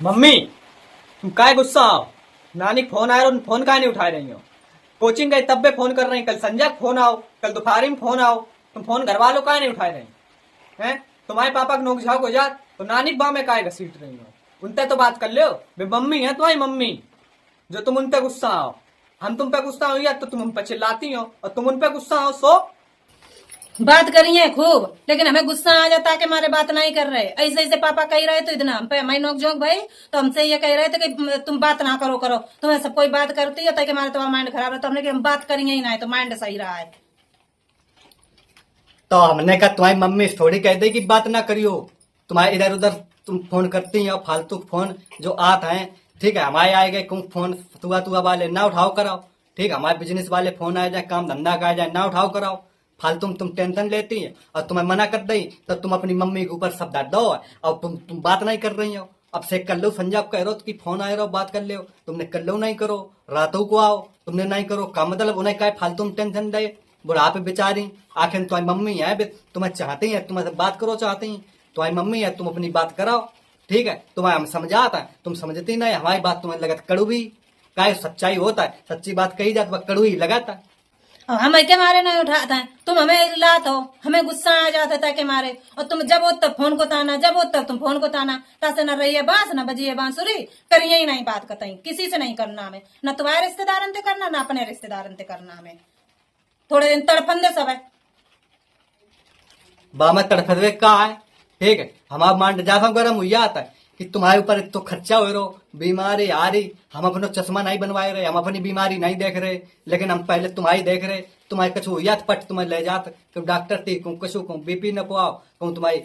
Mummy, तुम काय गुस्सा हो? नानी फोन आया और फोन काय नहीं उठा रही हो? कोचिंग गए तब भी फोन कर रही, कल संजय को फोन आओ, कल दोपहर में फोन आओ, तुम फोन घर वालों काय नहीं उठा रही हैं? तुम्हारे पापा का नोक झाक हो जात तो नानी के बाह में काय घसीट रही हो? उनसे तो बात कर लो, वे मम्मी है तुम्हारी मम्मी, जो तुम उन पे गुस्सा आओ। हम तुम पे गुस्सा हो या तो तुम उन पे चिल्लाती हो, और तुम उन पे गुस्सा हो सो। बात करी है खूब, लेकिन हमें गुस्सा आ जाता है कि हमारे बात नहीं कर रहे। ऐसे ऐसे पापा कह रहे तो इतना हम पे हमारी नोक झोंक भाई, तो हमसे ये कह रहे थे कि तुम बात ना करो करो, तुम्हें सब कोई बात करती है तो कि हमारे तुम्हारा माइंड खराब है, तो हमने कि हम बात करेंगे ही ना, तो माइंड सही रहा है। तो हमने कहा तुम्हारी मम्मी थोड़ी कह दे कि बात ना करियो, तुम्हारे इधर उधर तुम फोन करती हो, फालतू फोन जो आते हैं। ठीक है, हमारे आए गए कुछ फोन तुआ तुआ वाले ना उठाओ कराओ। ठीक है, हमारे बिजनेस वाले फोन आ जाए, काम धंधा का आ जाए, ना उठाओ कराओ। फालतू तुम टेंशन लेती है, और तुम्हें मना कर दी तो तुम अपनी मम्मी के ऊपर सब डाल दो, और तुम बात नहीं कर रही हो। अब से कर लो, संजय कह रहे हो कि फोन आए रहो बात कर लो, तुमने कर लो नहीं करो। रातों को आओ, तुमने नहीं करो का मतलब उन्हें क्या फालतू में टेंशन दे। बुढ़ापे बेचारी, आखिर तुम्हारी मम्मी है, तुम्हें चाहती है, तुम्हारे बात करो चाहती है, तुम्हारी मम्मी है, तुम अपनी बात कराओ। ठीक है, तुम्हें हम समझाता है, तुम समझती नहीं, हमारी बात तुम्हें लगता कड़वी। क्या सच्चाई होता है, सच्ची बात कही जाती है कड़ू ही लगाता है। और हम के मारे नहीं उठाते हैं, तुम हमें लात हो, हमें गुस्सा आ जाता था के मारे, और तुम जब हो तब फोन को ताना, जब हो तब तुम फोन को ताना, तासे न रही है बांस न बजी है बांसुरी, करिए ही नहीं बात कतई, किसी से नहीं करना हमें, न तुम्हारे रिश्तेदारन से करना न अपने रिश्तेदारन से करना हमें। थोड़े दिन तड़फन दे सब है। बामा तड़फदवे का है। ठीक है, हमारा मांड जाफा गरम हुई आता है कि तुम्हारे ऊपर तो खर्चा हो रहो, बीमारी आ रही, हम अपना चश्मा नहीं बनवाए रहे, हम अपनी बीमारी नहीं देख रहे, लेकिन हम पहले तुम्हारी देख रहे। तुम्हारे कछु हुआ पट तुम्हें ले जात क्यों डॉक्टर थी, कहूँ कछु कहूँ बीपी न पुआओ, कहूँ तुम्हारी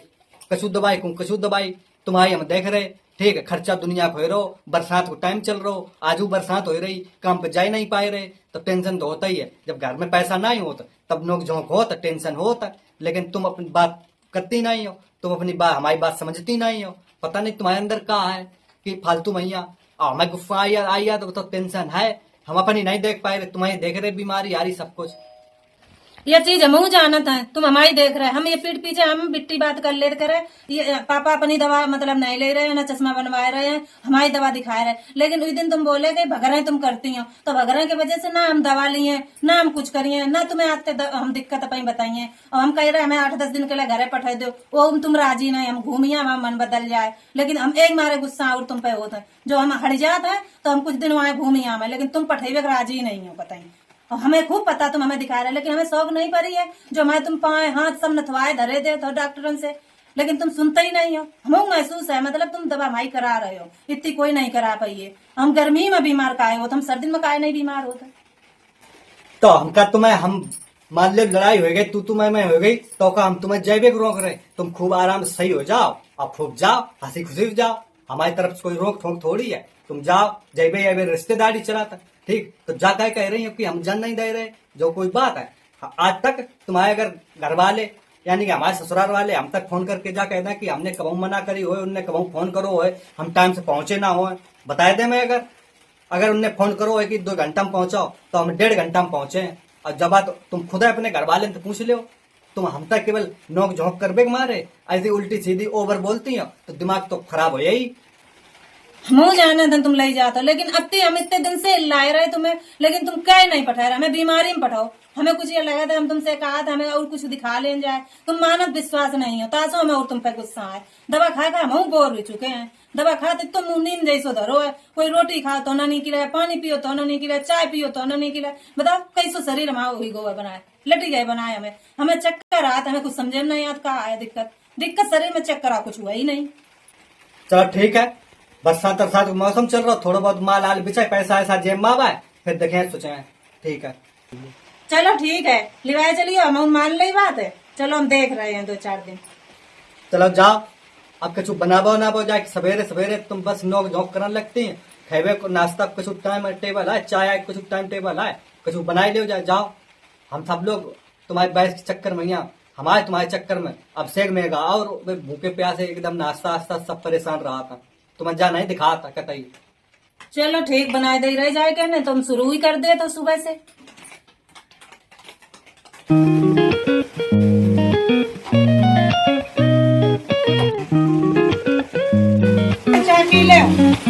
कछु दवाई, कहूँ कछु दवाई, तुम्हारी हम देख रहे। ठीक है, खर्चा दुनिया को हो रहो, बरसात को टाइम चल रहा, आजू बरसात हो रही, काम पे जा ही नहीं पाए रहे, तो टेंशन तो होता ही है। जब घर में पैसा नहीं होता तब नोक झोंक होता, टेंशन होता। लेकिन तुम अपनी बात करती नहीं हो, तुम अपनी बात हमारी बात समझती नहीं हो। पता नहीं तुम्हारे अंदर क्या है कि फालतू मैया हमें गुस्सा आया तो टेंशन है, हम अपनी नहीं देख पाए रहे, तुम्हारी देख रहे बीमारी आ रही सब कुछ। ये चीज हम जानत है, तुम हमारी देख रहे, हम ये पीठ पीछे हम बिट्टी बात कर ले करे, ये पापा अपनी दवा मतलब नहीं ले रहे हैं, ना चश्मा बनवाए रहे हैं, हमारी दवा दिखाए रहे। लेकिन उस दिन तुम बोले कि भगरें तुम करती हो, तो भगरें की वजह से ना हम दवा लिए, ना हम कुछ करिए, ना तुम्हें आते हम दिक्कत अपनी बताइए, और हम कह रहे हमें 8-10 दिन के लिए घरे पठा दो, वो तुम राजी नहीं, हम घूमिए, हमारा मन बदल जाए। लेकिन हम एक मारे गुस्सा और तुम पे होता है, जो हम हट जाता है तो हम कुछ दिन वहां घूमिए हमें, लेकिन तुम पठेबे राजी नहीं हो बताइए। और हमें खूब पता तुम हमें दिखा रहे, लेकिन हमें शौक नहीं पड़ी है जो हमारे तुम पाए हाथ सब नथवाए धरे दे तो डॉक्टरों से, लेकिन तुम सुनते ही नहीं हो। हमें महसूस है, मतलब तुम दवा भाई करा रहे हो, इतनी कोई नहीं करा पाइए। हम गर्मी में बीमार काहे हो, हम सर्दी में काहे नहीं बीमार होते। तो हम का तुम्हें हम मान लो लड़ाई हो गई, तू मैं हो गई, तो का हम तुम्हें जैविक रोक रहे, तुम खूब आराम से सही हो जाओ और खूब जाओ हंसी खुशी जाओ, हमारी तरफ से कोई रोक ठोक थोड़ी है। तुम जाओ जैबे या रिश्तेदारी चलाता। ठीक, तो जा कह रही हो कि हम जन नहीं दे रहे, जो कोई बात है। आज तक तुम्हारे अगर घर वाले यानी कि हमारे ससुराल वाले हम तक फोन करके जा कहना कि हमने कबू मना करी हो, उनने कबू फोन करो हो, हम टाइम से पहुंचे ना हो, बताए दे। मैं अगर उनने फोन करो है कि 2 घंटा में पहुंचाओ, तो हम 1.5 घंटा में पहुंचे। और जब बात तुम खुद अपने घर वाले से पूछ लो, तुम हम तक केवल नोक झोंक कर बेग मारे, ऐसी उल्टी सीधी ओवर बोलती हो, तो दिमाग तो खराब हो यही। मुंह जाना था तुम ले जाते हो, लेकिन अब हम इतने दिन से लाए रहे तुम्हें, लेकिन तुम कह नहीं पठा रहे, हमें बीमारी में पठाओ। हमें कुछ ये लगा था, हम तुमसे कहा था हमें और कुछ दिखा ले जाए, तुम मानव विश्वास नहीं हो, तासो हमें और तुम पे गुस्सा है। दवा खा खा हम बोर हो चुके हैं, दवा खाते तुम मुंह नींद जैसो धरो है, कोई रोटी खाओ तो नहीं खिलाए, पानी पियो तो नहीं खिलाए, चाय पियो तो नहीं खिलाए, बताओ कैसो शरीर हमारा हुई गोबर बनाए, लटी गए बनाए हमें। हमें चक्कर आता, हमें कुछ समझे में नहीं आता कहा है दिक्कत, दिक्कत शरीर में चक्कर आ, कुछ हुआ ही नहीं। चलो ठीक है, बरसात बरसात का मौसम चल रहा, थोड़ा बहुत माल आल बिछाए, पैसा ऐसा जेब में आवा, फिर देखें सोचे। ठीक है, चलो ठीक है, लिवाए चलिए, हम मान ली बात है, चलो हम देख रहे हैं 2-4 दिन। चलो जाओ, अब कछु बनाबो ना बो जाए, सवेरे सवेरे तुम बस नोक झोंक करने लगती हैं। खेबे को नाश्ता कछु टाइम टेबल है, चाय कछु टाइम टेबल है, कछु बनाई ले जाए। जाओ, हम सब लोग तुम्हारे बैस के चक्कर में यहाँ, हमारे तुम्हारे चक्कर में अब सेग में गा, और भूखे प्यासे एकदम नाश्ता वास्ता सब परेशान रहा था, तुम्हें जा नहीं दिखा था कतई। चलो ठीक, बनाए दे रह जाए कहने, तुम शुरू ही कर दे तो सुबह से। चाय पी ले, गए हो